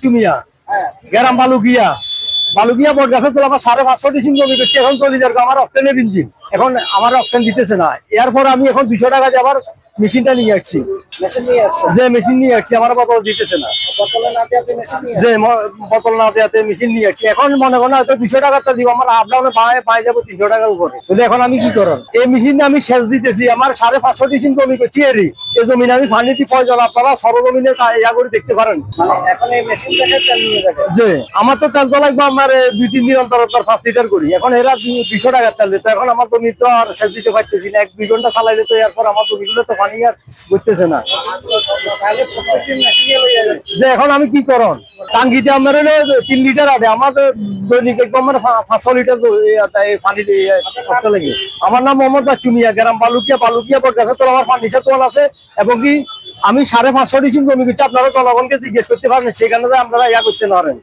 চুমিয়া গ্রাম বালুকিয়া বালুকিয়া বট গাছে তো আমার 550 ডিসিম জমি করছি। এখন চলে যাবে আমার অক্টেনের ইঞ্জিন, এখন আমার অক্টেন দিতেছে না। এরপর আমি এখন 200 টাকা দিয়ে আবার মেশিনটা নিয়ে আসছি, যে মেশিন নিয়ে আসছি আমার বোতল দিতেছে না, যে বোতল না দেওয়াতে মেশিন নিয়ে আসছি। এখন মনে করেন হয়তো 200 টাকাটা দিব, আমার আপ ডাউনে পাই যাবো 300 টাকার উপরে। তাহলে এখন আমি কি করব? এই মেশিন আমি সেচ দিতেছি, আমার 550 ডিসিম জমি করছি। এই জমিনে আমি পানি দিই প্রয়োজন, আপনারা সরজমিনে ইয়া করে দেখতে পারেন। যে আমার তো তেল তো লাগবে আমার 2-3 দিন অন্তর 5 লিটার করি। এখন এরা 200 টাকার তেল দিত। এখন আমার জমি তো আর সেচ দিতে পারতেছি না, 1-2 ঘন্টা চালাইলে তো এরপর আমার জমিগুলো তো পানি আর বুঝতেছে না। যে এখন আমি কি করব? টাঙ্গিতে আমার 3 লিটার আছে, আমার দৈনিক একদম 500 লিটার পানি কষ্ট লাগে। আমার নাম মোহাম্মদ চুমিয়া, গ্রাম বালুকিয়া বালুকিয়া বট গাছে তো আমার ফার্নিচার তোল আছে। এবং কি আমি 550 ডিসিম জমি করছি। আপনারা জনগণকে জিজ্ঞেস করতে পারেন, সেখানে আপনারা ইয়া করতে পারেন।